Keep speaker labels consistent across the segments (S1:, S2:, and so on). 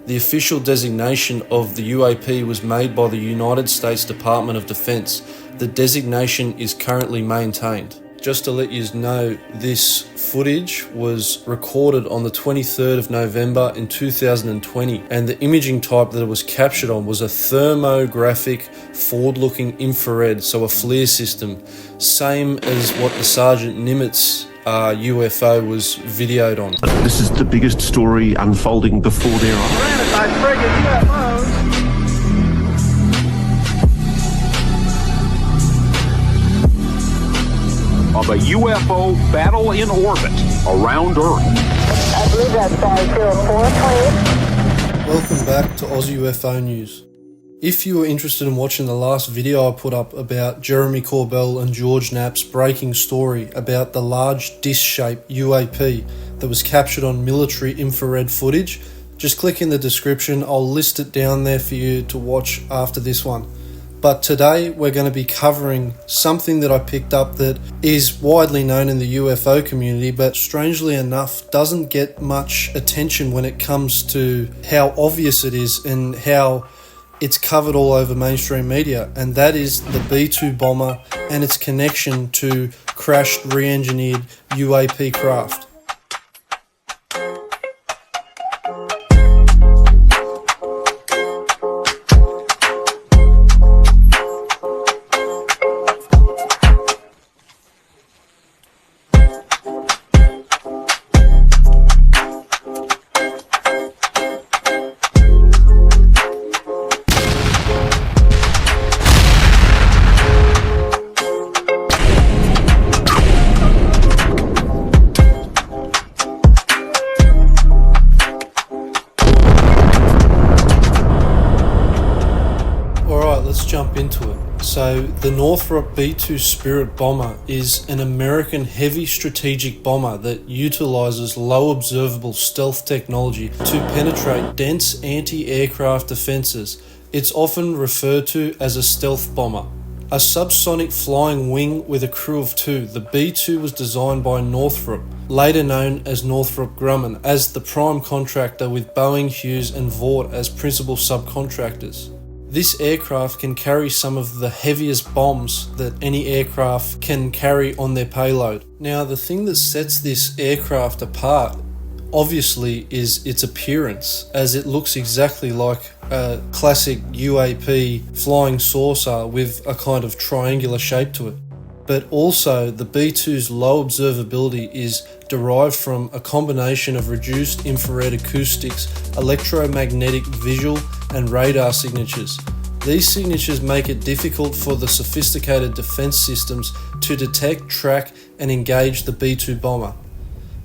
S1: The official designation of the UAP was made by the United States Department of Defense. The designation is currently maintained. Just to let you know, this footage was recorded on the 23rd of November in 2020, and the imaging type that it was captured on was a thermographic forward-looking infrared, so a FLIR system, same as what the Sergeant Nimitz UFO was videoed on.
S2: This is the biggest story unfolding before their eyes.
S3: Surrounded by friggin' UFOs.
S4: Of a UFO battle in orbit around Earth.
S5: I believe that's 504, please.
S1: Welcome back to Aussie UFO News. If you were interested in watching the last video I put up about Jeremy Corbell and George Knapp's breaking story about the large disc-shaped UAP that was captured on military infrared footage, just click in the description. I'll list it down there for you to watch after this one. But today we're going to be covering something that I picked up that is widely known in the UFO community, but strangely enough doesn't get much attention when it comes to how obvious it is and how it's covered all over mainstream media, and that is the B-2 bomber and its connection to crashed re-engineered UAP craft. Let's jump into it. So the Northrop B-2 Spirit bomber is an American heavy strategic bomber that utilizes low observable stealth technology to penetrate dense anti-aircraft defenses. It's often referred to as a stealth bomber. A subsonic flying wing with a crew of two, the B-2 was designed by Northrop, later known as Northrop Grumman, as the prime contractor with Boeing, Hughes and Vought as principal subcontractors. This aircraft can carry some of the heaviest bombs that any aircraft can carry on their payload. Now, the thing that sets this aircraft apart, obviously, is its appearance, as it looks exactly like a classic UAP flying saucer with a kind of triangular shape to it. But also, the B-2's low observability is derived from a combination of reduced infrared acoustics, electromagnetic visual and radar signatures. These signatures make it difficult for the sophisticated defense systems to detect, track and engage the B-2 bomber.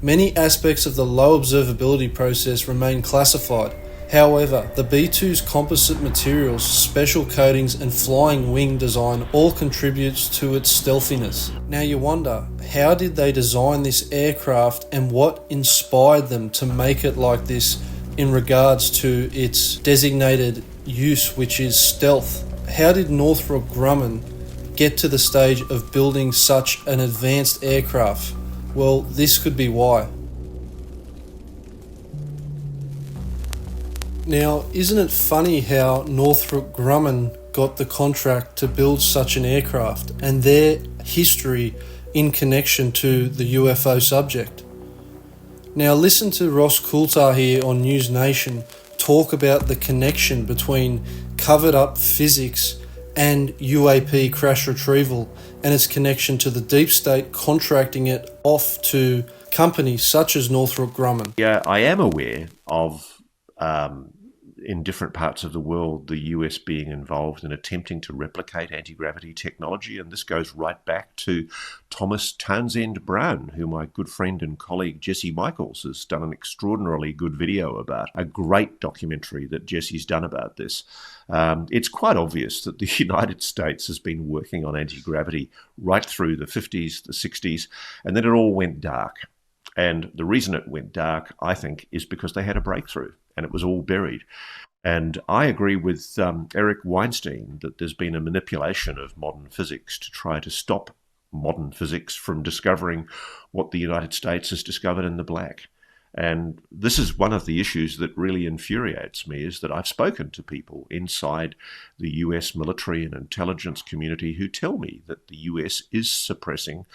S1: Many aspects of the low observability process remain classified. However, the B-2's composite materials, special coatings and flying wing design all contributes to its stealthiness. Now you wonder, how did they design this aircraft and what inspired them to make it like this in regards to its designated use, which is stealth? How did Northrop Grumman get to the stage of building such an advanced aircraft? Well, this could be why. Now, isn't it funny how Northrop Grumman got the contract to build such an aircraft and their history in connection to the UFO subject? Now, listen to Ross Coulthart here on News Nation talk about the connection between covered up physics and UAP crash retrieval and its connection to the deep state contracting it off to companies such as Northrop Grumman.
S2: Yeah, I am aware of in different parts of the world, the US being involved in attempting to replicate anti-gravity technology. And this goes right back to Thomas Townsend Brown, who my good friend and colleague Jesse Michaels has done an extraordinarily good video about, a great documentary that Jesse's done about this. It's quite obvious that the United States has been working on anti-gravity right through the 50s, the 60s, and then it all went dark. And the reason it went dark, I think, is because they had a breakthrough and it was all buried. And I agree with Eric Weinstein that there's been a manipulation of modern physics to try to stop modern physics from discovering what the United States has discovered in the black. And this is one of the issues that really infuriates me, is that I've spoken to people inside the US military and intelligence community who tell me that the US is suppressing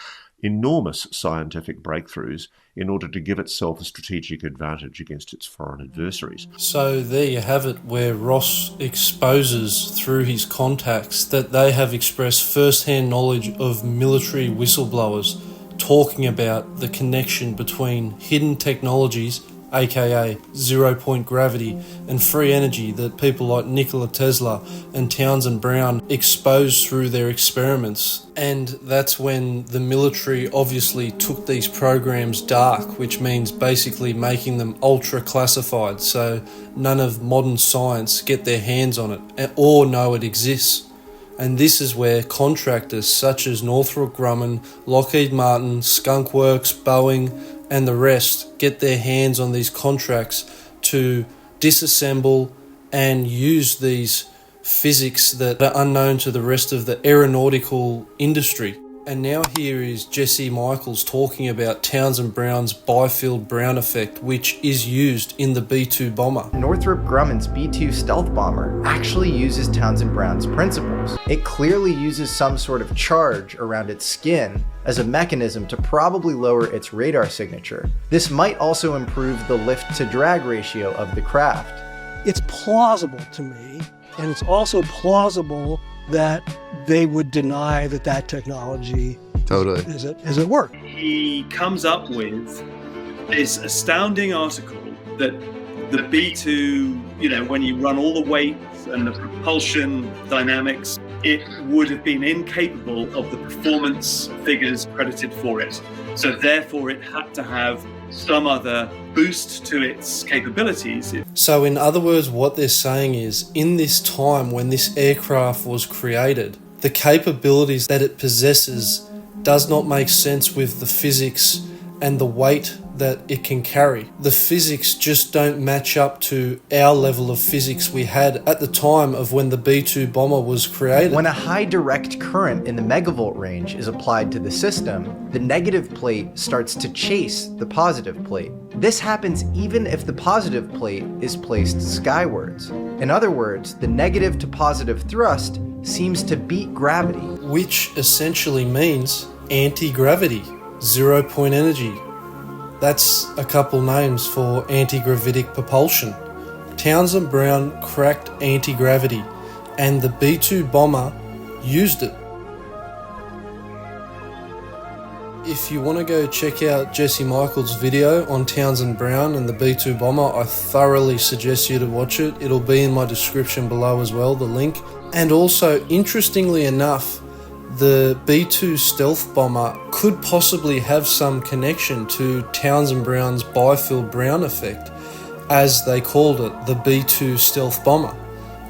S2: enormous scientific breakthroughs in order to give itself a strategic advantage against its foreign adversaries.
S1: So there you have it, where Ross exposes through his contacts that they have expressed first-hand knowledge of military whistleblowers talking about the connection between hidden technologies, aka zero-point gravity, and free energy that people like Nikola Tesla and Townsend Brown exposed through their experiments. And that's when the military obviously took these programs dark, which means basically making them ultra classified, so none of modern science get their hands on it or know it exists. And this is where contractors such as Northrop Grumman, Lockheed Martin, Skunk Works, Boeing, and the rest get their hands on these contracts to disassemble and use these physics that are unknown to the rest of the aeronautical industry. And now here is Jesse Michaels talking about Townsend Brown's Byfield Brown effect, which is used in the B-2 bomber.
S6: Northrop Grumman's B-2 stealth bomber actually uses Townsend Brown's principles. It clearly uses some sort of charge around its skin as a mechanism to probably lower its radar signature. This might also improve the lift-to-drag ratio of the craft.
S7: It's plausible to me, and it's also plausible that they would deny that that technology is at work.
S8: He comes up with this astounding article that the B-2, when you run all the weights and the propulsion dynamics, it would have been incapable of the performance figures credited for it. So therefore it had to have some other boost to its capabilities.
S1: So in other words, what they're saying is, in this time when this aircraft was created, the capabilities that it possesses does not make sense with the physics and the weight that it can carry. The physics just don't match up to our level of physics we had at the time of when the B-2 bomber was created.
S6: When a high direct current in the megavolt range is applied to the system, the negative plate starts to chase the positive plate. This happens even if the positive plate is placed skywards. In other words, the negative to positive thrust seems to beat gravity.
S1: Which essentially means anti-gravity, zero-point energy. That's a couple names for anti-gravitic propulsion. Townsend Brown cracked anti-gravity, and the B-2 bomber used it. If you want to go check out Jesse Michaels' video on Townsend Brown and the B-2 bomber, I thoroughly suggest you to watch it. It'll be in my description below as well, the link. And also, interestingly enough, the B-2 stealth bomber could possibly have some connection to Townsend Brown's Byfield Brown effect, as they called it, the B-2 stealth bomber.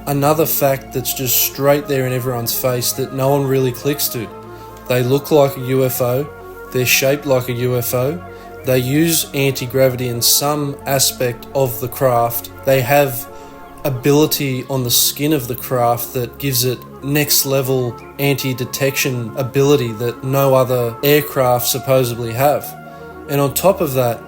S1: Another fact that's just straight there in everyone's face that no one really clicks to. They look like a UFO, they're shaped like a UFO, they use anti-gravity in some aspect of the craft, they have ability on the skin of the craft that gives it next level anti-detection ability that no other aircraft supposedly have. And on top of that,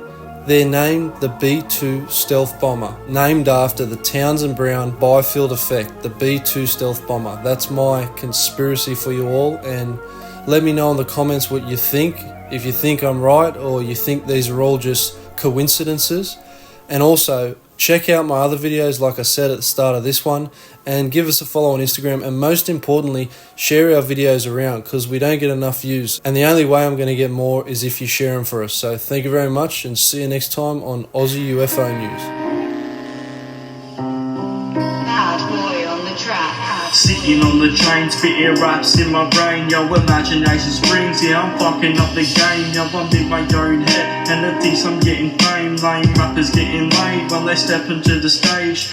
S1: they're named the B-2 stealth bomber, named after the Townsend Brown Byfield effect, the B-2 stealth bomber. That's my conspiracy for you all, and let me know in the comments what you think, if you think I'm right or you think these are all just coincidences. And also, check out my other videos, like I said at the start of this one, and give us a follow on Instagram, and most importantly, share our videos around, because we don't get enough views, and the only way I'm going to get more is if you share them for us. So thank you very much, and see you next time on Aussie UFO News.
S9: Bad boy on the track.
S10: Sitting on the train, spitting raps in my brain. Yo, imagination springs, yeah, I'm fucking up the game. Yo, I'm in my own head, and at least I'm getting fame. Lame rappers getting laid while they step into the stage.